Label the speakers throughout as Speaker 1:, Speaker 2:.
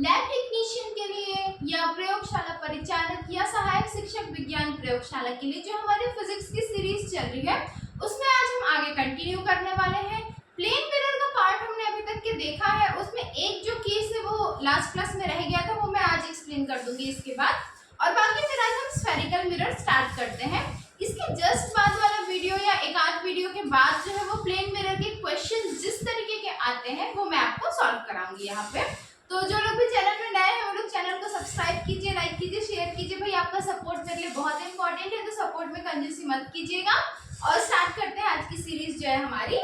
Speaker 1: Lab technician के लिए या प्रयोगशाला परिचालक या सहायक शिक्षक विज्ञान प्रयोगशाला के लिए जो हमारी फिजिक्स की सीरीज चल रही है उसमें आज हम आगे कंटिन्यू करने वाले हैं। प्लेन मिरर का पार्ट हमने अभी तक के देखा है, उसमें एक जो केस है वो लास्ट क्लास में रह गया था, वो मैं आज एक्सप्लेन कर दूंगी इसके बाद। और बाकी फिर आज हम स्फेरिकल मिरर स्टार्ट करते हैं। इसके जस्ट बाद वाला वीडियो या एक आध वीडियो के बाद जो है वो प्लेन मिरर के क्वेश्चन जिस तरीके के आते हैं वो मैं आपको सॉल्व कराऊंगी यहाँ पे। तो जो लोग भी चैनल में नए हैं वो लोग चैनल को सब्सक्राइब कीजिए, लाइक कीजिए, शेयर कीजिए। भाई आपका सपोर्ट मेरे लिए बहुत इंपॉर्टेंट है, तो सपोर्ट में कंजूसी मत कीजिएगा। और स्टार्ट करते हैं आज की सीरीज जो है हमारी।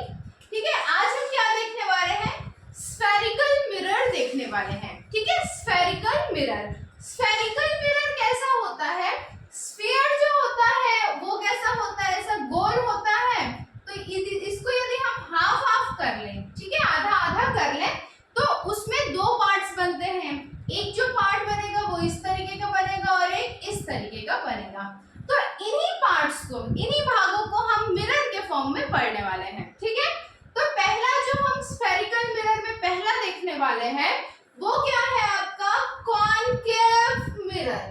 Speaker 1: ठीक है, आज हम क्या देखने वाले हैं? स्फेरिकल मिरर देखने वाले हैं। ठीक है, स्फेरिकल मिरर। स्फेरिकल मिरर कैसा होता है? स्फीयर जो होता है वो कैसा होता है? ऐसा गोल होता है। तो इसको यदि हम हाफ हाफ कर लें, ठीक है, आधा आधा कर लें, तो उसमें दो पार्ट्स बनते हैं। एक जो पार्ट बनेगा वो इस तरीके का बनेगा और एक इस तरीके का बनेगा। तो इन्हीं पार्ट्स को, इन्हीं भागों को हम मिरर के फॉर्म में पढ़ने वाले हैं। ठीक है, तो पहला जो हम स्फेरिकल मिरर में पहला देखने वाले हैं वो क्या है आपका? Concave mirror.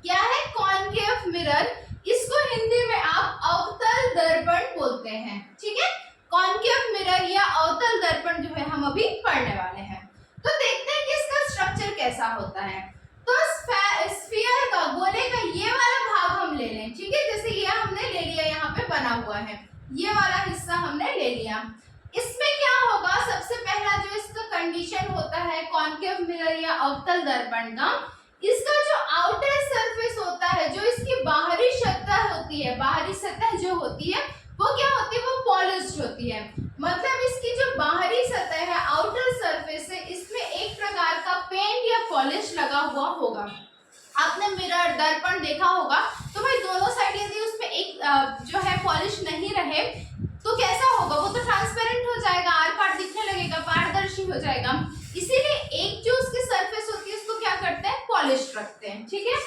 Speaker 1: क्या है? Concave mirror. इसको हिंदी में आप अवतल दर्पण बोलते हैं। ठीक है, कॉनकेव मिरर या अवतल दर्पण जो है हम अभी पढ़ने वाले हैं। तो देखते हैं कि इसका स्ट्रक्चर कैसा होता है। तो स्फीयर का, गोले का ये वाला भाग हम ले लें। ठीक है, जैसे ये हमने ले लिया, यहाँ पे बना हुआ है, ये वाला हिस्सा हमने ले लिया। इसमें क्या होगा? सबसे पहला जो इसका कंडीशन होता है कॉनकेव मिरर या अवतल दर्पण का, इसका जो आउटर सरफेस होता है, जो इसकी बाहरी सतह होती है, बाहरी सतह जो होती है वो क्या होती है? वो पॉलिश्ड होती है। मतलब इसकी जो बाहरी सतह है, आउटर सरफेस है, इसमें एक प्रकार का पेंट या पॉलिश लगा हुआ होगा। आपने मिरर दर्पण देखा होगा, तो भाई दोनों साइड यदि उसमें एक जो है पॉलिश नहीं रहे तो कैसा होगा? वो तो ट्रांसपेरेंट हो जाएगा, आर पार दिखने लगेगा, पारदर्शी हो जाएगा। इसीलिए एक जो उसकी सरफेस होती है उसको क्या करते हैं? पॉलिश रखते हैं। ठीक है,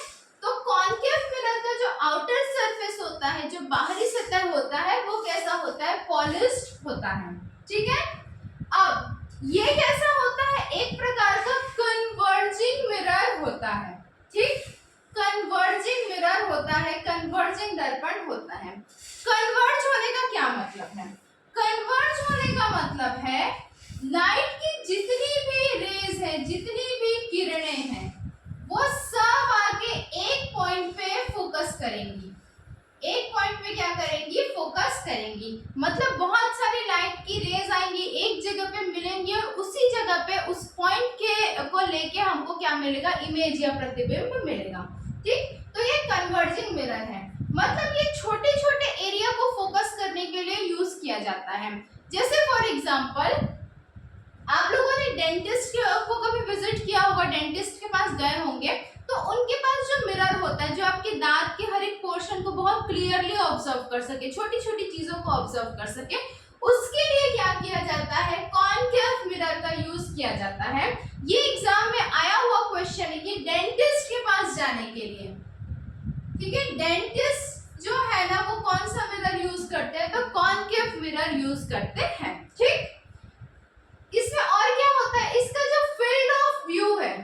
Speaker 1: तो कॉनकेव मिरर का जो आउटर सरफेस होता है, जो बाहरी सतह होता है, वो कैसा होता है? पॉलिश्ड होता है। ठीक है, अब ये कैसा होता है? एक प्रकार का कन्वर्जिंग मिरर होता है। ठीक, कन्वर्जिंग मिरर होता है, कन्वर्जिंग दर्पण होता है। कन्वर्ज होने का क्या मतलब है? कन्वर्ज होने का मतलब है लाइट की जितनी भी रेज है, जितनी भी किरणें हैं, वो सब आके एक पॉइंट पे फोकस करेंगी। एक पॉइंट पे क्या करेंगी? फोकस करेंगी। मतलब बहुत सारी लाइट की रेज आएंगी, एक जगह पे मिलेंगी और उसी जगह पे उस पॉइंट के को लेके हमको क्या मिलेगा? इमेज या प्रतिबिंब मिलेगा। ठीक, तो ये कन्वर्जिंग मिरर है। मतलब ये छोटे छोटे एरिया को फोकस करने के लिए यूज किया जाता है। जैसे फॉर एग्जाम्पल आप लोगों ने डेंटिस्ट को कभी विजिट किया होगा, डेंटिस्ट के पास गए होंगे, तो उनके पास जो मिरर होता है, जो आपके दांत के हर एक पोर्शन को बहुत क्लियरली ऑब्जर्व कर सके, छोटी छोटी चीजों को ऑब्जर्व कर सके, उसके लिए क्या किया जाता है? कॉनकेव मिरर का यूज किया जाता है। ये एग्जाम में आया हुआ क्वेश्चन है कि डेंटिस्ट के पास जाने के लिए, ठीक है, डेंटिस्ट जो है ना वो कौन सा मिरर यूज करते हैं? तो कॉनकेव मिरर यूज करते हैं। ठीक, इसमें और क्या होता है? इसका जो फील्ड ऑफ व्यू है,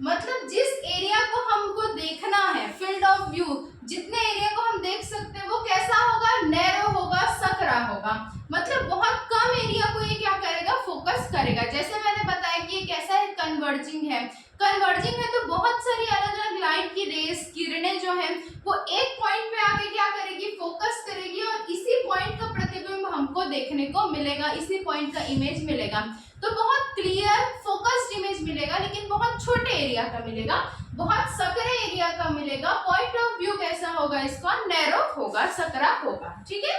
Speaker 1: मतलब जिस एरिया को हमको देखना है, फील्ड ऑफ व्यू, जितने एरिया को हम देख सकते हैं वो कैसा होगा? नैरो होगा, सकरा होगा। मतलब बहुत कम एरिया को ये क्या करेगा? फोकस करेगा। जैसे मैंने बताया कि ये कैसा है? कन्वर्जिंग है। कन्वर्जिंग है तो बहुत सारी अलग अलग लाइट की रेस, किरणें जो है वो एक पॉइंट पे आके क्या करेगी? फोकस करेगी और इसी पॉइंट का प्रतिबिंब हमको देखने को मिलेगा, इसी पॉइंट का इमेज मिलेगा। तो बहुत क्लियर फोकस्ड इमेज मिलेगा, लेकिन बहुत छोटे एरिया का मिलेगा, बहुत सकरे एरिया का मिलेगा। पॉइंट ऑफ व्यू कैसा होगा? इसका नैरो होगा, सकरा होगा। ठीक है,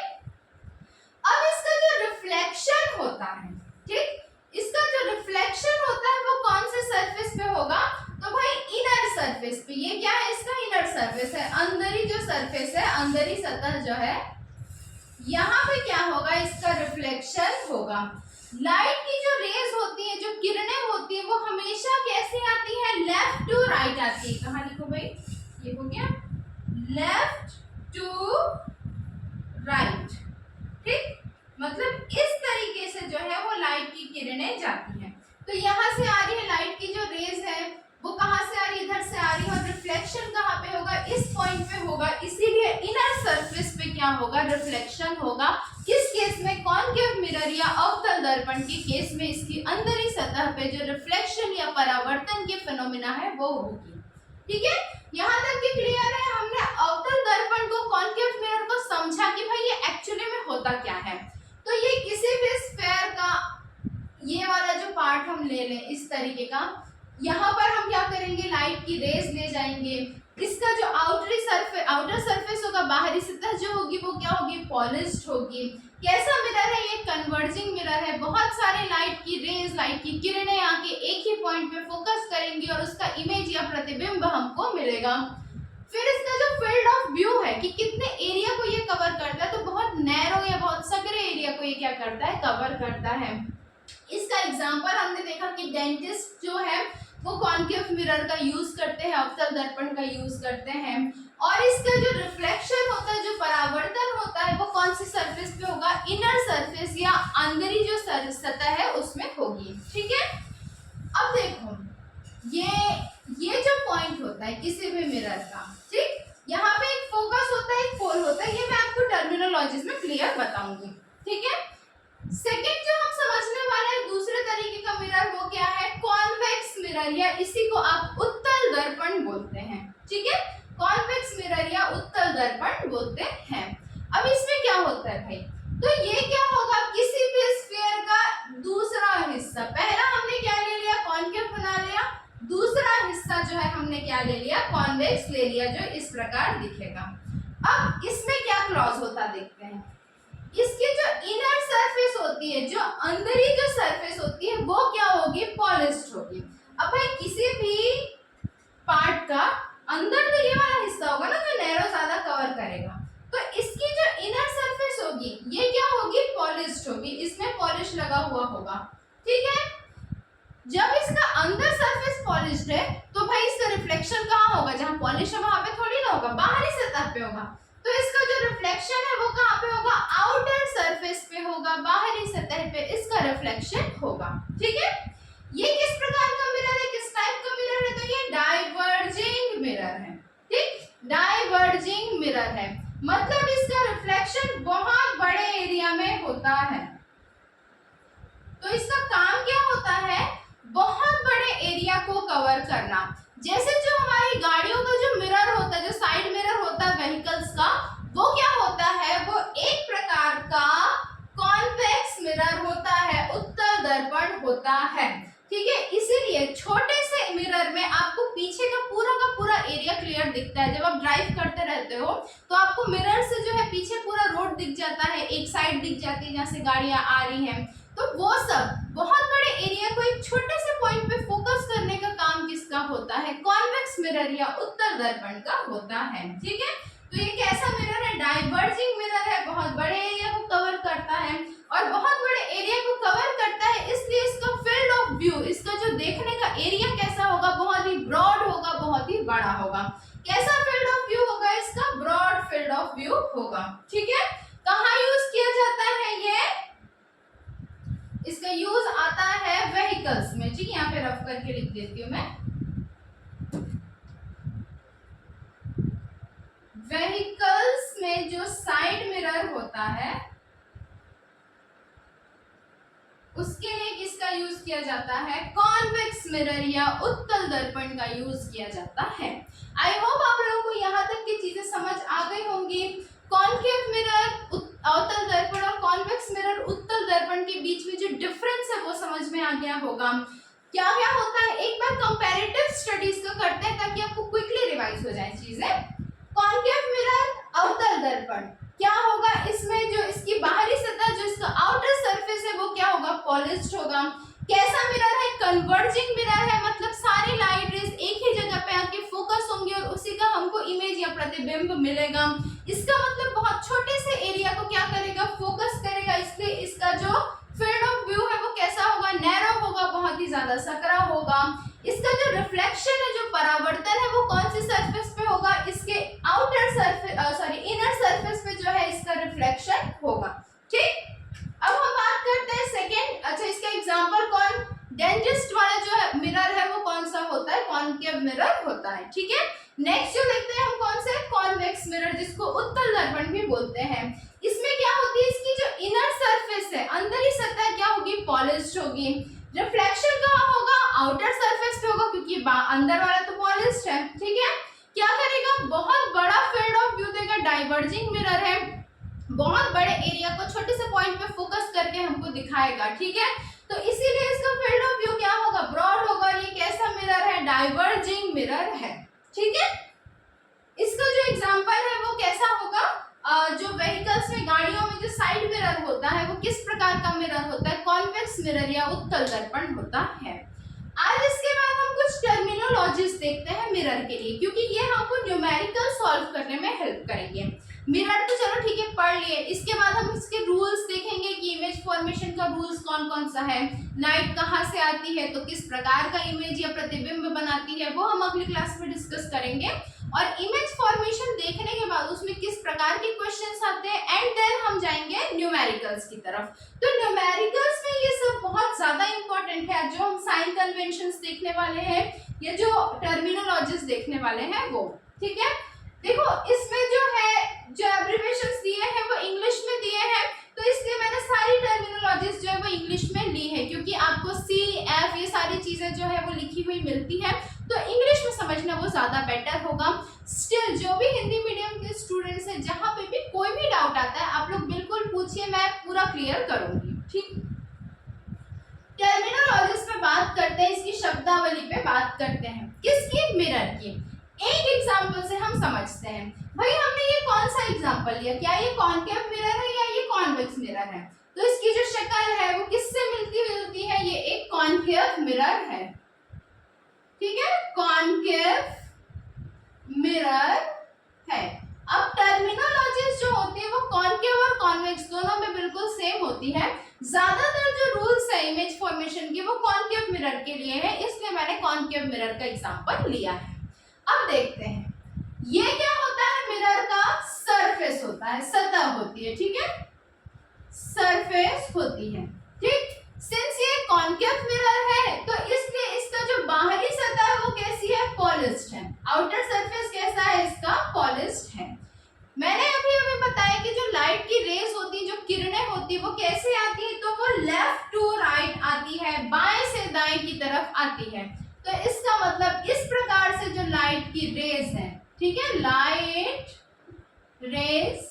Speaker 1: अब इसका जो रिफ्लेक्शन होता है, ठीक, इसका जो रिफ्लेक्शन होता है वो कौन से सरफेस पे होगा? तो भाई इनर सरफेस पे। ये क्या है? इसका इनर सरफेस है, अंदरी जो सरफेस है, अंदरी सतह जो है, यहाँ पे क्या होगा? इसका रिफ्लेक्शन होगा। लाइट की जो रेज होती है, जो किरणें होती है, वो हमेशा कैसे आती है? लेफ्ट टू राइट आती है। कहाँ लिखो भाई? ये हो गया लेफ्ट टू राइट। ठीक, मतलब इस तरीके से जो है वो लाइट की किरणें जाती हैं। तो यहाँ से आ रही है लाइट की जो रेज है, होगा, रिफ्लेक्शन होगा। किस केस में? कॉनकेव मिरर या अवतल दर्पण के केस में इसकी अंदरी सतह पे जो रिफ्लेक्शन या परावर्तन के फिनोमिना है वो होगी। ठीक है, यहाँ तक कि क्लियर है। हमने अवतल दर्पण को, कॉनकेव मिरर को समझा कि भाई ये एक्चुअली में होता क्या है। तो ये किसी भी स्फीयर का ये वाला जो पार्ट हम ले लें इस तरीके का, यहाँ पर हम क्या करेंगे, लाइट की रेज ले जाएंगे। इसका जो आउटर सरफेस होगा, बाहरी सतह जो होगी वो क्या होगी, पॉलिश्ड होगी। कैसा मिरर है ये? कन्वर्जिंग मिरर है। बहुत सारे लाइट की रेज, लाइट की किरणें आके एक ही पॉइंट पे फोकस करेंगी और उसका इमेज या प्रतिबिंब हमको मिलेगा। फिर इसका जो फील्ड ऑफ व्यू है कि कितने एरिया को ये कवर करता है, तो बहुत नैरो या बहुत सकरे एरिया को ये क्या करता है, कवर करता है। इसका एग्जांपल हमने देखा कि डेंटिस्ट जो है वो कॉनकेव मिरर का यूज करते हैं, अवतल दर्पण का यूज करते हैं। और इसका जो रिफ्लेक्शन होता है, जो परावर्तन होता है, वो कौन सी सरफेस पे होगा, इनर सरफेस या अंदरी जो सतह है उसमें होगी। ठीक है, अब देखो ये जो पॉइंट होता है किसी भी मिरर का, ठीक, यहाँ पे एक फोकस होता है, एक पोल होता है। ये मैं आपको टर्मिनोलॉजीज में क्लियर बताऊंगी। ठीक है, सेकंड जो हम समझने वाले हैं दूसरे तरीके का मिरर, वो क्या है, कॉन्वेक्स मिरर, या इसी को आप उत्तल दर्पण बोलते हैं। ठीक है, कॉन्वेक्स मिरर या उत्तल दर्पण बोलते हैं। अब इसमें क्या होता है भाई, तो ये क्या होगा, किसी भी स्फीयर का दूसरा हिस्सा, पहला हमने क्या ले लिया, कॉनकेव बना लिया, दूसरा हिस्सा जो है हमने क्या ले लिया, कॉन्वेक्स ले लिया, जो इस प्रकार दिखेगा। अब इसमें क्या क्लॉज होता देखते हैं। इसकी जो इनर सरफेस होती है, जो अंदरी जो सरफेस होती है, वो क्या होगी, पॉलिश्ड होगी। अब भाई किसी भी पार्ट का अंदर तो ये वाला हिस्सा होगा ना जो नैरो ज्यादा कवर करेगा, तो इसकी जो इनर सरफेस होगी ये क्या होगी, पॉलिश्ड होगी, इसमें पॉलिश लगा हुआ होगा। ठीक है, जब इसका अंदर सरफेस पॉलिश्ड है तो भाई इसका रिफ्लेक्शन कहाँ होगा, जहाँ पॉलिश है वहां पे थोड़ी ना होगा, बाहरी सतह पे होगा। तो इसका जो रिफ्लेक्शन है वो कहाँ पे होगा, आउटर सरफेस पे होगा, बाहरी सतह पे इसका रिफ्लेक्शन होगा। ठीक है, ये किस प्रकार का मिरर है, किस टाइप का मिरर है, तो ये डाइवर्जिंग मिरर है। ठीक, डाइवर्जिंग मिरर है, मतलब इसका रिफ्लेक्शन बहुत बड़े एरिया में होता है। तो इसका काम क्या होता है, बहुत बड़े एरिया को कवर करना। जैसे जो हमारी गाड़ियों का जो मिरर होता है, जो साइड मिरर होता है व्हीकल्स का, वो क्या होता है, वो एक प्रकार का कॉन्वेक्स मिरर होता है, उत्तल दर्पण होता है। ठीक है, इसीलिए छोटे से मिरर में आपको पीछे का पूरा एरिया क्लियर दिखता है। जब आप ड्राइव करते रहते हो तो आपको मिरर से जो है पीछे पूरा रोड दिख जाता है, एक साइड दिख जाती है जहाँ से गाड़ियां आ रही हैं। तो वो सब बहुत बड़े एरिया को एक छोटे से पॉइंट पे फोकस करने का काम किसका होता है, कॉन्वेक्स मिरर या उत्तल दर्पण का होता है। ठीक है, तो ये कैसा मिरर है, डाइवर्जिंग मिरर है, बहुत बड़े एरिया को कवर करता है। और बहुत बड़े एरिया को कवर करता है इसलिए इसका फील्ड ऑफ व्यू, इसका जो देखने का एरिया कैसा होगा, बहुत ही ब्रॉड होगा, बहुत ही बड़ा होगा। कैसा फील्ड ऑफ व्यू होगा इसका, ब्रॉड फील्ड ऑफ व्यू होगा। ठीक है, कहाँ यूज किया जाता है ये, इसका यूज आता है व्हीकल्स में। ठीक है, यहाँ पे रफ करके लिख देती हूँ मैं, व्हीकल्स में जो साइड मिरर होता है उसके लिए किसका यूज किया जाता है, कॉन्वेक्स मिरर या उत्तल दर्पण का यूज किया जाता है। आई होप आप लोगों को यहाँ तक की चीजें समझ आ गई होंगी। कॉन्केव मिरर, अवतल दर्पण और कॉन्वेक्स मिरर, उत्तल दर्पण के बीच में जो डिफरेंस है वो समझ में आ गया होगा। क्या क्या होता है, एक बार कंपैरेटिव स्टडीज को करते हैं ताकि आपको क्विकली रिवाइज हो जाए चीजें। कॉन्केव मिरर, अवतल दर्पण, क्या होगा, इसमें जो इसकी बाहरी सतह, जो इसका आउटर सरफेस है वो क्या होगा, पॉलिश्ड होगा। कैसा मिरर है, कन्वर्जिंग मिरर है, मतलब सारी लाइट रेज एक ही जगह पे आके फोकस होंगी और उसी का हमको इमेज या प्रतिबिंब मिलेगा। इसका मतलब बहुत छोटे से एरिया को क्या करेगा, फोकस करेगा, इसलिए इसका जो फील्ड ऑफ व्यू है वो कैसा होगा, नैरो होगा, बहुत ही ज्यादा सकरा होगा। इसका जो रिफ्लेक्शन है, जो परावर्तन है, वो कौन सी सरफेस पे होगा, इसके आउटर सरफेस, इनर सरफेस पे जो है इसका रिफ्लेक्शन होगा। ठीक, अब हम बात करते हैं सेकेंड। अच्छा, इसका एग्जांपल कौन, डेंटिस्ट वाला जो है मिरर है वो कौन सा होता है, कॉनकेव मिरर होता है। ठीक है, नेक्स्ट जो देखते हैं हम कौन से, कॉन्वेक्स मिरर, जिसको उत्तल दर्पण भी बोलते हैं। इसमें क्या होती है, इसकी जो इनर सरफेस है, अंदरी सतह क्या होगी, पॉलिश्ड होगी। रिफ्लेक्शन कहाँ होगा, आउटर सरफेस पे होगा, क्योंकि अंदर वाला तो पॉलिश्ड है। ठीक है, क्या करेगा, बहुत बड़ा फील्ड ऑफ व्यू देगा, डाइवर्जिंग मिरर है, बहुत बड़े एरिया को छोटे से पॉइंट पे फोकस करके हमको दिखाएगा। ठीक है, तो इसीलिए इसका फील्ड ऑफ व्यू क्या होगा, ब्रॉड होगा। ये कैसा मिरर है, डाइवर्जिंग मिरर है। ठीक है, इसका जो एग्जांपल है वो कैसा होगा, जो व्हीकल्स में, गाड़ियों में जो साइड मिरर होता है वो किस प्रकार का मिरर होता है, कॉन्वेक्स मिरर या उत्तल दर्पण होता है। आज इसके बाद हम कुछ टर्मिनोलॉजीज देखते हैं मिरर के लिए, क्योंकि ये हमको न्यूमेरिकल सॉल्व करने में हेल्प करेंगे। मिरर तो चलो ठीक है पढ़ लिए, इसके बाद हम इसके रूल्स देखेंगे कि इमेज फॉर्मेशन का रूल्स कौन कौन सा है, लाइट कहाँ से आती है, तो किस प्रकार का इमेज या प्रतिबिंब बनाती है, वो हम अगली क्लास में डिस्कस करेंगे। और इमेज फॉर्मेशन देखने के बाद उसमें किस प्रकार के क्वेश्चंस आते हैं, एंड देन हम जाएंगे न्यूमेरिकल्स की तरफ। तो न्यूमेरिकल्स में ये सब बहुत ज्यादा इंपॉर्टेंट है, जो हम साइन कन्वेंशंस देखने वाले हैं या जो टर्मिनोलॉजीज देखने वाले हैं वो। ठीक है, देखो इसमें जो है, जो एब्रिविएशंस दिए हैं वो इंग्लिश में दिए हैं, तो इसलिए मैंने सारी टर्मिनोलॉजीज जो है वो इंग्लिश में ली है, क्योंकि आपको सी एफ ये सारी चीजें जो है वो लिखी हुई मिलती है, तो इंग्लिश में समझना वो ज्यादा बेटर होगा। स्टिल जो भी हिंदी मीडियम के स्टूडेंट्स हैं, जहां पे भी कोई भी डाउट आता है आप लोग बिल्कुल पूछिए, मैं पूरा क्लियर करूंगी। ठीक, टर्मिनोलॉजीज पे बात करते हैं, इसकी शब्दावली पे बात करते हैं, किसकी, मिरर की। एक एग्जांपल से हम समझते हैं। भाई हमने ये कौन सा एग्जांपल लिया, क्या ये कॉनकेव मिरर है या ये कॉन्वेक्स मिरर है, तो इसकी जो शक्ल है वो किससे मिलती जुलती है, ये एक कॉनकेव मिरर है। ठीक है, कॉनकेव मिरर है। अब टर्मिनोलॉजीज जो होती है वो कॉनकेव और कॉन्वेक्स दोनों में बिल्कुल सेम होती है। ज्यादातर जो रूल्स है इमेज फॉर्मेशन के वो कॉनकेव मिरर के लिए है, इसलिए मैंने कॉनकेव मिरर का एग्जांपल लिया है। अब देखते हैं ये क्या होता है, मिरर का सरफेस होता है, सतह होती है। ठीक है, सरफेस होती है। ठीक, सिंस ये कॉनकेव मिरर है तो इसलिए इसका जो बाहरी सतह है वो कैसी है, पॉलिश्ड है। आउटर सरफेस कैसा है इसका, पॉलिश्ड है। मैंने अभी बताया कि जो लाइट की रेज होती है, जो किरणें होती है वो कैसे आती है, तो वो लेफ्ट टू राइट आती है, बाएं से दाएं की तरफ आती है। तो इसका मतलब इस प्रकार से जो लाइट की रेज है, ठीक है, लाइट रेज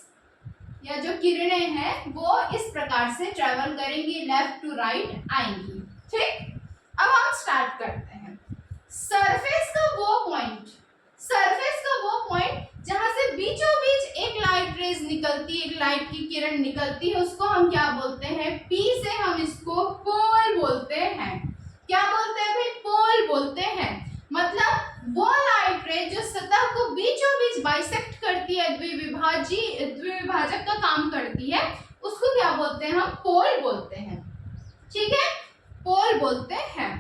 Speaker 1: या जो किरणें हैं वो इस प्रकार से ट्रेवल करेंगी, लेफ्ट टू राइट आएंगी। ठीक, अब हम स्टार्ट करते हैं। सरफेस का वो पॉइंट, सरफेस का वो पॉइंट जहां से बीचों बीच एक लाइट रेज निकलती है, एक लाइट की किरण निकलती है, उसको हम क्या बोलते हैं, पी से हम इसको पोल बोलते हैं। क्या बोलते हैं भाई, पोल बोलते हैं। मतलब वो लाइट रे जो सतह को बीचों बीच बाइसेक्ट करती है, द्विविभाजक का काम करती है, उसको क्या बोलते हैं, हम पोल बोलते हैं। ठीक है, पोल बोलते हैं।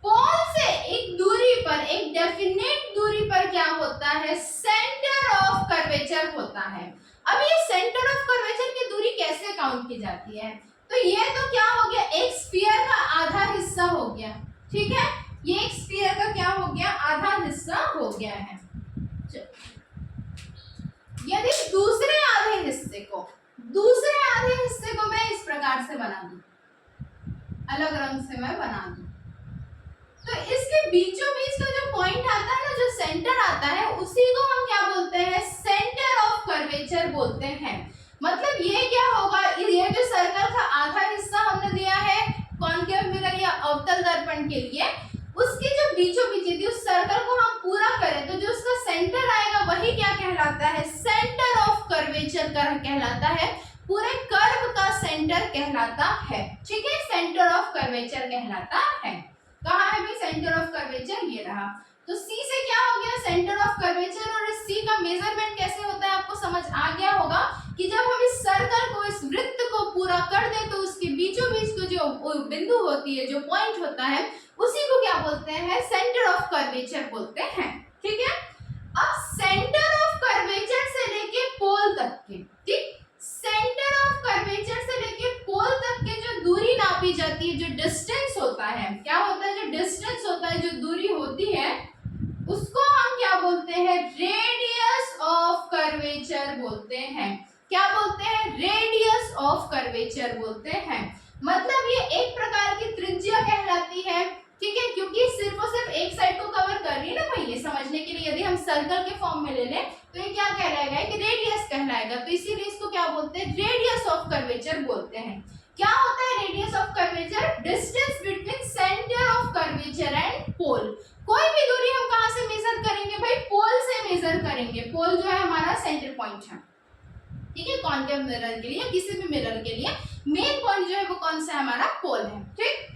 Speaker 1: पोल से एक दूरी पर, एक डेफिनेट दूरी पर क्या होता है, सेंटर ऑफ कर्वेचर होता है। अब ये सेंटर ऑफ कर्वेचर की दूरी कैसे काउंट की जाती है, तो ये तो क्या हो गया, एक स्फीयर का आधा हिस्सा हो गया। ठीक है, ये एक स्फीयर का क्या हो गया, आधा हिस्सा हो गया है। यदि दूसरे आधे हिस्से को मैं इस प्रकार से बना दूं, अलग रंग से मैं बना दूं, तो इसके बीचों बीच का जो पॉइंट आता है ना, जो सेंटर आता है, उसी को हम क्या बोलते हैं, सेंटर ऑफ कर्वेचर बोलते हैं। मतलब ये क्या होगा, ये जो सर्कल का आधा हिस्सा हमने दिया है कॉनकेव मिरर या अवतल दर्पण के लिए, उसके जो बीचों बीच यदि उस सर्कल को हम पूरा करें तो जो उसका सेंटर आएगा वही क्या कहलाता है, सेंटर ऑफ कर्वेचर कहलाता है, पूरे कर्व का सेंटर कहलाता है। ठीक है, सेंटर ऑफ कर्वेचर कहलाता है। कहाँ है भाई सेंटर ऑफ कर्वेचर, ये रहा। तो सी से क्या हो गया, सेंटर ऑफ कर्वेचर, और इस सी का मेजरमेंट कैसे होता है आपको समझ आ गया होगा कि जब हम इस सर्कल को, इस वृत्त को पूरा कर दे तो उसके बीचों बीच को जो बिंदु होती है, जो पॉइंट होता है, उसी को क्या बोलते हैं, सेंटर ऑफ कर्वेचर बोलते हैं। ठीक है, अब सेंटर ऑफ कर्वेचर से लेके पोल तक के, ठीक, सेंटर ऑफ कर्वेचर से लेके पोल तक के जो दूरी नापी जाती है, जो डिस्टेंस होता है, क्या होता है, जो डिस्टेंस होता है, जो दूरी होती है, उसको हम क्या बोलते हैं, रेडियस ऑफ कर्वेचर बोलते हैं। क्या बोलते हैं? रेडियस ऑफ कर्वेचर बोलते हैं। मतलब ये एक प्रकार की त्रिज्या कहलाती है, ठीक है, क्योंकि सिर्फ और सिर्फ एक साइड को कवर कर रही है ना भाई। ये समझने के लिए यदि हम सर्कल के फॉर्म में ले लें तो ये क्या कहलाएगा? कि रेडियस कहलाएगा। तो इसीलिए इसको क्या बोलते हैं? रेडियस ऑफ कर्वेचर बोलते हैं। क्या होता है radius of curvature? Distance between centre of curvature and pole. कोई भी दूरी हम कहां से मेजर करेंगे भाई? पोल से मेजर करेंगे। पोल जो है हमारा सेंटर पॉइंट है, ठीक है, कॉनकेव मिरर के लिए, किसी भी मिरर के लिए मेन पॉइंट जो है वो कौन सा है? हमारा पोल है, ठीक।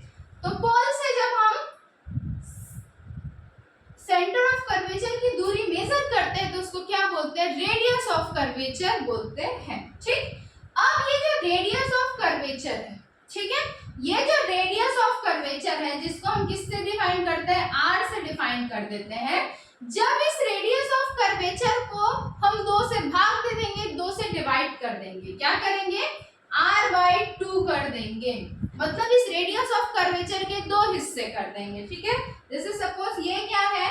Speaker 1: तो पोल से जब हम सेंटर ऑफ कर्वेचर की दूरी मेजर करते हैं तो उसको क्या बोलते हैं? रेडियस ऑफ कर्वेचर बोलते हैं, ठीक। अब ये जो रेडियस ऑफ कर्वेचर है, ठीक है, ये जो रेडियस ऑफ कर्वेचर है जिसको हम किससे डिफाइन करते हैं? आर से डिफाइन कर देते हैं। जब इस रेडियस ऑफ कर्वेचर को हम 2 से भाग दे देंगे, 2 से डिवाइड कर देंगे, क्या करेंगे? r/2 कर देंगे। मतलब इस रेडियस ऑफ कर्वेचर के 2 हिस्से कर देंगे, ठीक है। जैसे सपोज ये क्या है?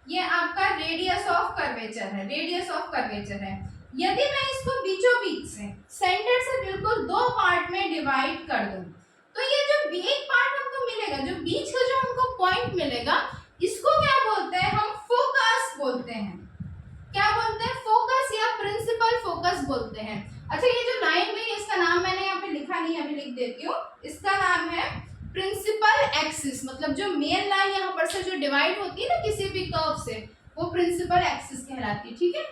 Speaker 1: ये आपका रेडियस ऑफ कर्वेचर है, रेडियस ऑफ कर्वेचर है। यदि मैं इसको बीचों बीच से, सेंटर से बिल्कुल 2 पार्ट में डिवाइड कर दूं, तो ये जो एक पार्ट हमको मिलेगा, जो बीच का जो हमको पॉइंट मिलेगा, इसको क्या बोलते हैं? हम फोकस बोलते हैं। क्या बोलते हैं? फोकस या प्रिंसिपल फोकस बोलते हैं। अच्छा, ये जो लाइन में, इसका नाम मैंने यहाँ पे लिखा नहीं है, अभी लिख देती हूँ। इसका नाम है प्रिंसिपल एक्सिस। मतलब जो मेन लाइन यहाँ पर से जो डिवाइड होती है ना किसी भी कर्व से, वो प्रिंसिपल एक्सिस कहलाती है, ठीक है।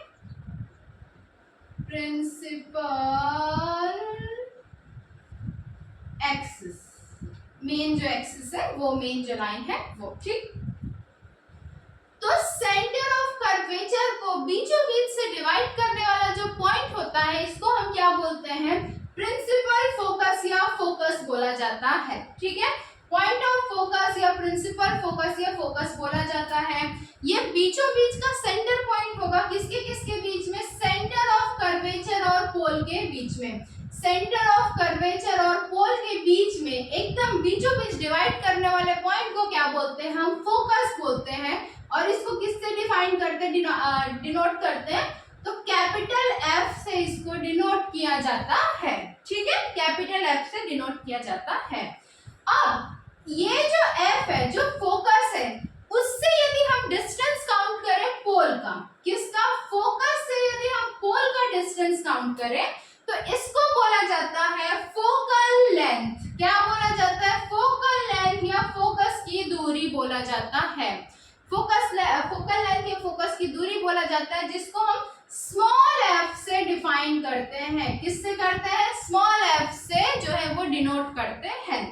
Speaker 1: प्रिंसिपल एक्सिस, मेन जो एक्सिस है वो, मेन जो लाइन है वो, ठीक। तो सेंटर ऑफ कर्वेचर को बीचों बीच से डिवाइड करने वाला जो पॉइंट होता है, इसको हम क्या बोलते हैं? प्रिंसिपल फोकस या फोकस बोला जाता है, ठीक है। पॉइंट ऑफ फोकस या प्रिंसिपल फोकस या फोकस बोला जाता है। ये बीचों बीच का सेंटर पॉइंट होगा, किसके किसके बीच में? सेंटर ऑफ कर्वेचर और पोल के बीच में। सेंटर ऑफ कर्वेचर और पोल के बीच में एकदम बीचों बीच डिवाइड करने वाले पॉइंट को क्या बोलते हैं? हम फोकस बोलते हैं। और इसको किससे डिफाइन करते हैं? डिनोट करते हैं। तो कैपिटल एफ से इसको डिनोट किया जाता है, ठीक है, कैपिटल एफ से डिनोट किया जाता है। अब ये जो एफ है, जो फोकस है, उससे यदि हम डिस्टेंस काउंट करें पोल का, किसका? फोकस से यदि हम पोल का डिस्टेंस काउंट करें तो इसको बोला जाता है फोकल लेंथ। क्या बोला जाता है? फोकल लेंथ या फोकस की दूरी बोला जाता है। फोकल लेंथ या फोकस की दूरी बोला जाता है, जिसको हम स्मॉल एफ से डिफाइन करते हैं। किससे करते हैं? स्मॉल एफ से जो है वो डिनोट करते हैं।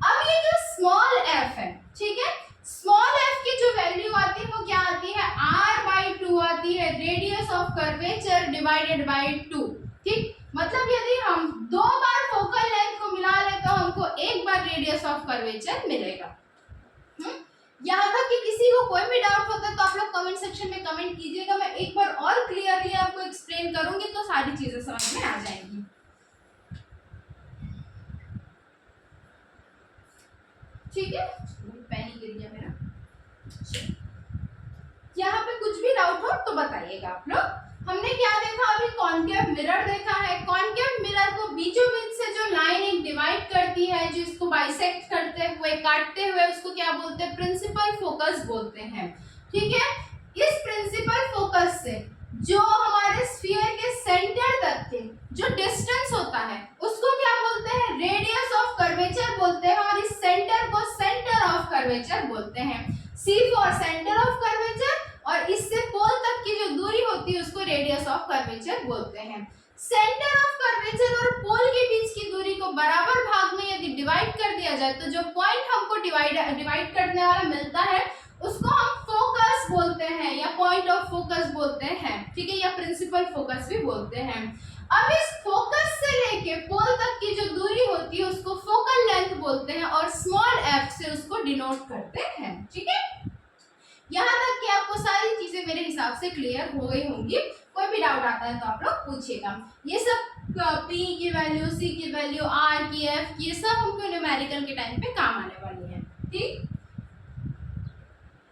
Speaker 1: अब ये जो स्मॉल एफ है, ठीक है, स्मॉल एफ की जो वैल्यू आती है वो क्या आती है? r/2 आती है, radius of curvature divided by 2, ठीक। मतलब यदि हम 2 बार फोकल लेंथ को मिला ले तो हमको 1 बार रेडियस ऑफ कर्वेचर मिलेगा। यहाँ तक कि किसी को कोई भी डाउट होता है तो आप लोग कमेंट सेक्शन में कमेंट कीजिएगा। मैं एक बार और क्लियरली आपको एक्सप्लेन करूंगी तो सारी चीजें समझ में आ जाएंगी, ठीक है। पेन ही गिर गया मेरा। यहाँ पे कुछ भी डाउट हो तो बताइएगा आप लोग। हमने क्या देखा अभी? कॉनकेव मिरर देखा है। कॉनकेव मिरर को बीचों बीच से जो लाइन एक डिवाइड करती है, जो इसको बाइसेक्ट करते हुए, काटते हुए, उसको क्या बोलते हैं? प्रिंसिपल फोकस बोलते हैं, ठीक है। इस प्रिंसिपल फोकस से जो हमारे स्फीयर के सेंटर तक के जो डिस्टेंस होता है उसको क्या बोलते हैं? रेडियस ऑफ कर्वेचर बोलते हैं। और इस सेंटर को सेंटर ऑफ कर्वेचर बोलते हैं। C for centre of curvature, और इससे पोल तक की जो दूरी होती है उसको रेडियस ऑफ कर्वेचर बोलते हैं। सेंटर ऑफ कर्वेचर और पोल के बीच की दूरी को बराबर भाग में यदि डिवाइड कर दिया जाए तो जो पॉइंट हमको डिवाइड करने वाला मिलता है उसको हम फोकस बोलते हैं या पॉइंट ऑफ फोकस बोलते हैं, ठीक है, या प्रिंसिपल फोकस भी बोलते हैं। अब इस फोकस से लेके पोल तक की जो दूरी होती है उसको फोकल लेंथ बोलते हैं और स्मॉल एफ से उसको डिनोट करते हैं, ठीक है। यहाँ तक कि आपको सारी चीजें मेरे हिसाब से क्लियर हो गई होंगी। कोई भी डाउट आता है तो आप लोग पूछिएगा। ये सब P की वैल्यू, C की वैल्यू, R की, F की, ये सब हमको न्यूमेरिकल के टाइम पे काम आने वाली है, ठीक।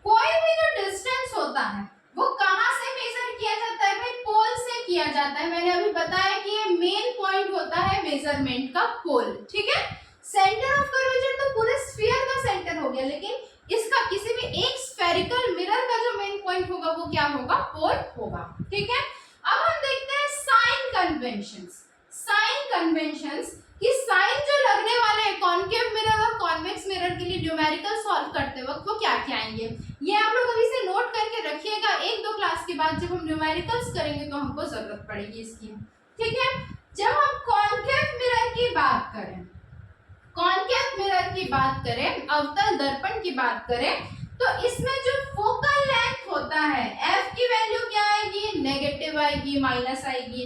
Speaker 1: कोई भी जो डिस्टेंस होता है, वो कहाँ से मेजर किया जाता है भाई? पोल से किया जाता है। मैंने अभी बताया कि ये मेन पॉइंट होता है मेजरमेंट का पोल, ठीक है। सेंटर ऑफ कर्वेचर तो पूरे स्फीयर का सेंटर हो गया, लेकिन इसका किसी भी एक स्फेरिकल मिरर का जो मेन पॉइंट होगा वो क्या होगा? पोल होगा, ठीक है। अब हम देखते हैं साइन कन्वेंशंस। साइन कन्वेंशंस कि साइन जो लगने वाले हैं कॉनकेव मिरर और कॉन्वेक्स मिरर के लिए न्यूमेरिकल सॉल्व करते वक्त वो क्या क्या आएंगे, ये आप लोग अभी से नोट करके रखिएगा। एक दो क्लास के बाद जब हम न्यूमेरिकल्स करेंगे तो हमको जरूरत पड़ेगी इसकी, ठीक है। जब हम कॉनकेव मिरर की बात करें, कॉनकेव मिरर की बात करें, अवतल दर्पण की बात करें, तो इसमें जो फोकल लेंथ होता है f की वैल्यू क्या आएगी? नेगेटिव आएगी, माइनस आएगी।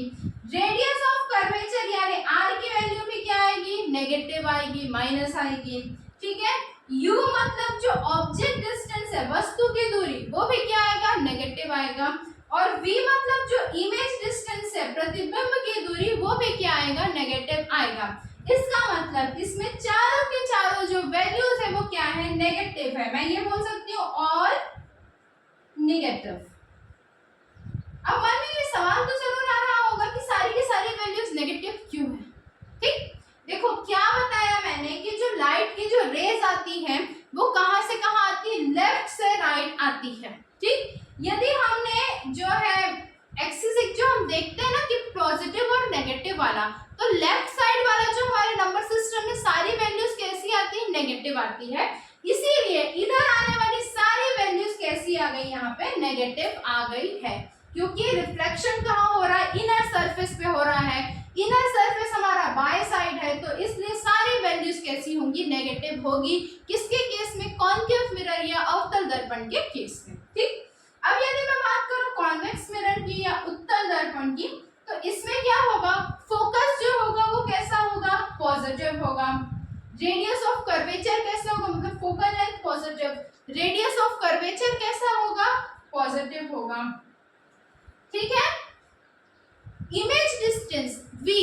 Speaker 1: रेडियस ऑफ कर्वेचर यानी r की वैल्यू भी क्या आएगी? नेगेटिव आएगी, माइनस आएगी, ठीक है। u मतलब जो ऑब्जेक्ट डिस्टेंस है, वस्तु की दूरी, वो भी क्या आएगा? नेगेटिव आएगा। और v मतलब जो इमेज डिस्टेंस है, प्रतिबिंब की दूरी, वो भी क्या आएगा? नेगेटिव आएगा। इसका मतलब इसमें चारों के चारों जो वैल्यूज है वो क्या है? नेगेटिव है। मैं ये बोल सकती हूँ और नेगेटिव। अब मन में ये सवाल तो जरूर आ रहा होगा कि सारी की सारी वैल्यूज नेगेटिव क्यों है? ठीक, देखो क्या बताया मैंने कि जो लाइट की जो रेज आती है वो कहां से कहां आती है? लेफ्ट से राइट आती है, ठीक। यदि हमने जो है एक्सिस जो हम देखते हैं ना कि पॉजिटिव और नेगेटिव वाला, तो लेफ्ट साइड वाला जो हमारे नंबर सिस्टम में सारी वैल्यूज कैसी आती है? नेगेटिव आती है। इसीलिए इधर आने वाली सारी वैल्यूज कैसी आ गई? यहाँ पे नेगेटिव आ गई है, क्योंकि रिफ्लेक्शन कहाँ हो रहा है? इनर सरफेस पे हो रहा है। इनर सरफेस हमारा बाय साइड है, तो इसलिए सारी वैल्यूज कैसी होंगी? नेगेटिव होगी। किसके केस में? कॉनकेव मिरर या अवतल दर्पण के केस में, ठीक। अब यदि मैं बात करूं कॉन्वेक्स मिरर की या उत्तल दर्पण की, तो इसमें क्या होगा? फोकस जो होगा वो कैसा होगा? पॉजिटिव होगा। रेडियस ऑफ कर्वेचर कैसा होगा? मतलब focal length positive, radius of curvature कैसा होगा? पॉजिटिव होगा, ठीक है। इमेज डिस्टेंस v,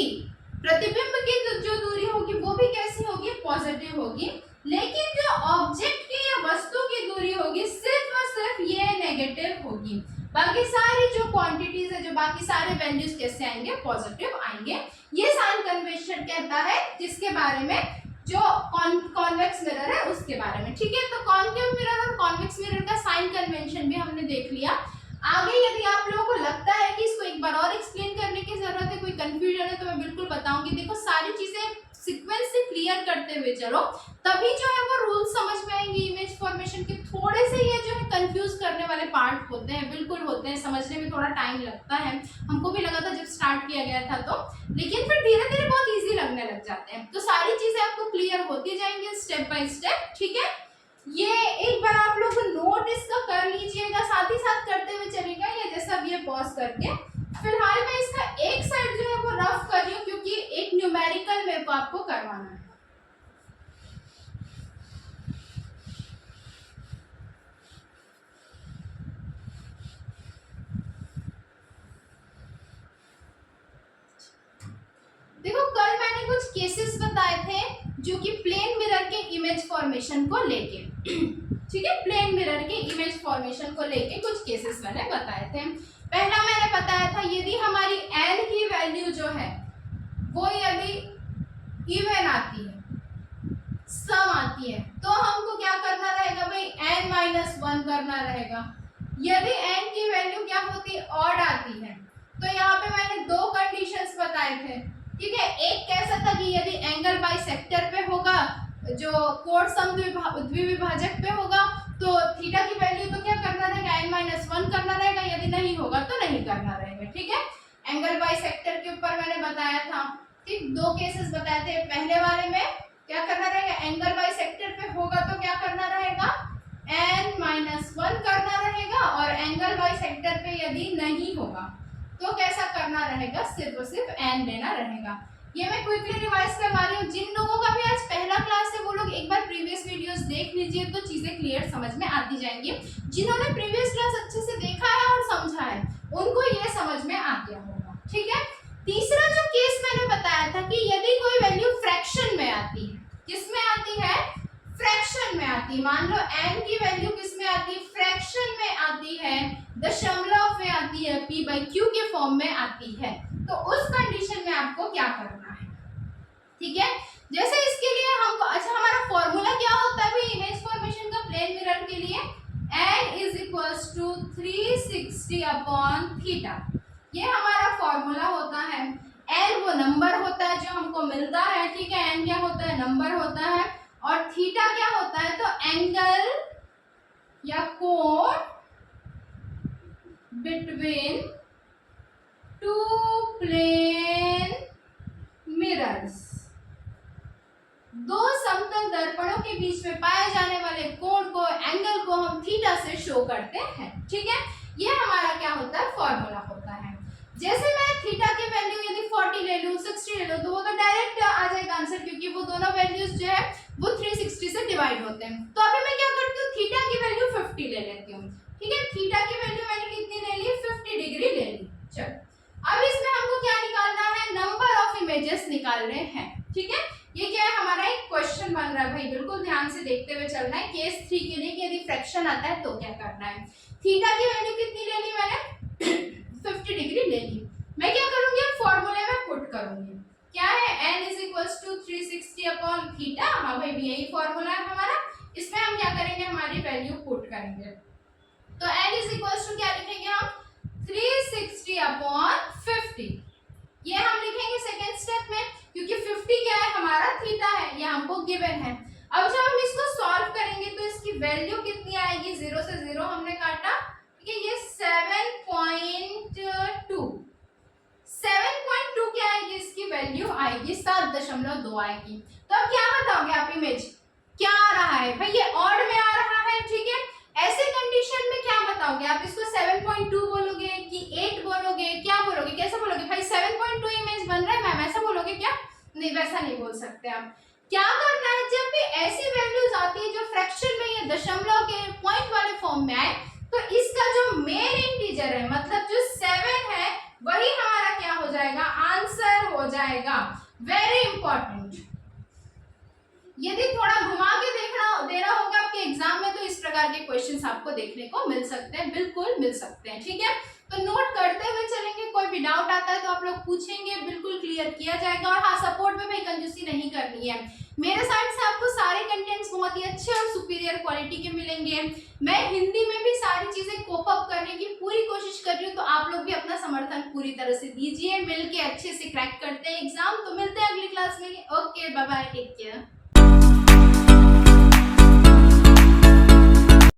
Speaker 1: प्रतिबिंब की जो दूरी होगी वो भी कैसी होगी? पॉजिटिव होगी। लेकिन जो ऑब्जेक्ट की या वस्तु की दूरी होगी सिर्फ और सिर्फ ये नेगेटिव होगी। बाकी सारी जो क्वांटिटीज है, जो बाकी सारे वैल्यूज कैसे आएंगे? पॉजिटिव आएंगे। ये साइन कन्वेंशन कहता है जिसके बारे में जो कॉन्वेक्स मिरर है उसके बारे में, ठीक है। तो कॉनकेव मिरर और कॉन्वेक्स मिरर का साइन कन्वेंशन भी हमने देख लिया। आगे यदि आप लोगों को लगता है कि इसको एक बार और एक्सप्लेन करने की जरूरत है, कोई कंफ्यूजन है, तो मैं बिल्कुल बताऊंगी। देखो सारी चीजें सीक्वेंस से क्लियर करते हुए चलो, तभी जो है वो रूल समझ में आएंगे इमेज फॉर्मेशन के। थोड़े से ये जो है कंफ्यूज करने वाले पार्ट होते हैं, बिल्कुल होते हैं, समझने में थोड़ा टाइम लगता है। हमको भी लगा था जब स्टार्ट किया गया था तो, लेकिन फिर धीरे धीरे बहुत ईजी लगने लग जाते हैं। तो सारी चीजें आपको क्लियर होती जाएंगी स्टेप बाय स्टेप, ठीक है। ये एक बार आप लोग नोट इसका कर लीजिएगा, साथ ही साथ करते हुए चलेगा, या जैसा भी ये पॉज करके। फिलहाल मैं इसका एक साइड जो है वो रफ कर रही हूँ, क्योंकि एक न्यूमेरिकल मेरे को आपको करवाना है। देखो कल मैंने कुछ केसेस बताए थे जो कि प्लेन मिरर के इमेज फॉर्मेशन को लेके, ठीक है, प्लेन मिरर के इमेज फॉर्मेशन को लेके कुछ केसेस मैंने बताए थे। पहला मैंने बताया था यदि हमारी n की वैल्यू जो है वो यदि इवन आती है, सम आती है, तो हमको क्या करना रहेगा भाई? n-1 करना रहेगा। यदि n की वैल्यू क्या होती है? ऑड आती है, तो यहाँ पे मैंने दो कंडीशंस बताए थे, ठीक है। एक कैसा था कि यदि एंगल बाइसेक्टर पे होगा, जो कोण सम द्विविभाजक पे होगा, तो थीटा की वैल्यू तो क्या करना रहेगा? n-1 करना रहेगा। यदि नहीं होगा तो नहीं करना रहेगा, ठीक है। एंगल बाइसेक्टर के ऊपर मैंने बताया था, ठीक। दो केसेस बताए थे। पहले वाले में क्या करना रहेगा? एंगल बाइसेक्टर पे होगा तो क्या करना रहेगा? n-1 करना रहेगा। और एंगल बाइसेक्टर पे यदि नहीं होगा तो कैसा करना रहेगा? सिर्फ और सिर्फ n लेना रहेगा। ये मैं क्विकली रिवाइज करवा रही हूँ। जिन लोगों का भी आज पहला क्लास है वो लोग एक बार प्रीवियस वीडियोस देख लीजिए, तो चीजें क्लियर समझ में आती जाएंगी। जिन्होंने प्रीवियस क्लास अच्छे से देखा है और समझा है उनको ये समझ में आ गया होगा, ठीक है। तीसरा जो केस मैंने बताया था कि यदि कोई वैल्यू फ्रैक्शन में आती है, किस में आती है? फ्रैक्शन में आती है। मान लो n की वैल्यू किस में आती है? फ्रैक्शन में आती है, दशमलव में आती है, p/q के फॉर्म में आती है। तो उस कंडीशन में आपको क्या करना है, ठीक है। जैसे इसके लिए हमको, अच्छा हमारा फॉर्मूला क्या होता है भाई इमेज फॉर्मेशन का प्लेन मिरर के लिए, n = 360/θ। ये हमारा फॉर्मूला होता है। n वो नंबर होता है जो हमको मिलता है, ठीक है। n क्या होता है, नंबर होता है। और थीटा क्या होता है, तो एंगल या कोण बिटवीन टू प्लेन मिरर्स, दो समतल दर्पणों के बीच में पाए जाने वाले कोण को, एंगल को हम थीटा से शो करते हैं, ठीक है। ये हमारा क्या होता है, फॉर्मूला होता है। जैसे मैं थीटा की वैल्यू यदि 40 ले लूं, 60 ले लूं, तो वो तो डायरेक्ट आ जाएगा आंसर, क्योंकि वो दोनों वैल्यूज जो है वो 360 से डिवाइड होते हैं। तो अभी मैं क्या करती हूँ, थीटा की वैल्यू 50 ले लेती हूँ, ठीक है। थीटा की वैल्यू मैंने कितनी ले ली, 50 डिग्री ले ली। चलो अब इसमें हमको क्या निकालना है, नंबर ऑफ इमेजेस निकालने हैं, ठीक है। ये क्या है, हमारा एक क्वेश्चन बन रहा है भाई, बिल्कुल ध्यान से देखते हुए चलना है। केस 3 के लिए कि यदि फ्रैक्शन आता है तो क्या करना है। थीटा की वैल्यू कितनी ले ली मैंने, 50 डिग्री ले ली। मैं क्या करूंगी, फॉर्मूले में पुट करूंगी, क्या है, n = 360/θ। हाँ भाई यही फॉर्मूला है हमारा। इसमें हम क्या करेंगे, हमारी वैल्यू पुट करेंगे। तो n क्या लिखेंगे हम, 360/50। ये हम लिखेंगे सेकेंड स्टेप में, क्योंकि 50 क्या है, हमारा थीटा है, ये हमको गिवन है। अब जब हम इसको सॉल्व करेंगे तो इसकी वैल्यू कितनी आएगी, 0 से 0 हमने काटा, ठीक है। ये 7.2 क्या आएगी, इसकी वैल्यू आएगी 7.2 आएगी। तो अब क्या बताओगे आप, इमेज क्या आ रहा है भाई, ये ऑड में आ रहा है, ठीक है। ऐसे कंडीशन में क्या बताओगे आप, इसको 7.2 बोलोगे कि 8 बोलोगे, क्या बोलोगे, कैसे बोलोगे भाई 7.2 इमेज बन रहा है मैम, ऐसा बोलोगे क्या, नहीं वैसा नहीं बोल सकते आप। क्या करना है, जब भी ऐसी वैल्यूज आती है जो फ्रैक्शन में या दशमलव के पॉइंट वाले फॉर्म में आए, तो इसका जो मेन इंटीजर है, मतलब जो 7 है, वही हमारा क्या हो जाएगा, आंसर हो जाएगा। Very important. यदि थोड़ा घुमा के देना होगा आपके एग्जाम में, तो इस प्रकार के क्वेश्चंस आपको देखने को मिल सकते हैं, बिल्कुल मिल सकते हैं, ठीक है। तो नोट करते हुए चलेंगे, कोई भी डाउट आता है तो आप लोग पूछेंगे, बिल्कुल क्लियर किया जाएगा। और हाँ, सपोर्ट में भाई कंजूसी नहीं करनी है। मेरे साइड से आपको सारे कंटेंट्स बहुत ही अच्छे और सुपीरियर क्वालिटी के मिलेंगे। मैं हिंदी में भी सारी चीजें कोप अप करने की पूरी कोशिश कर रही हूँ, तो आप लोग भी अपना समर्थन पूरी तरह से दीजिए। मिलके अच्छे से क्रैक करते हैं एग्जाम। तो मिलते हैं अगली क्लास में। Okay, bye bye, take care.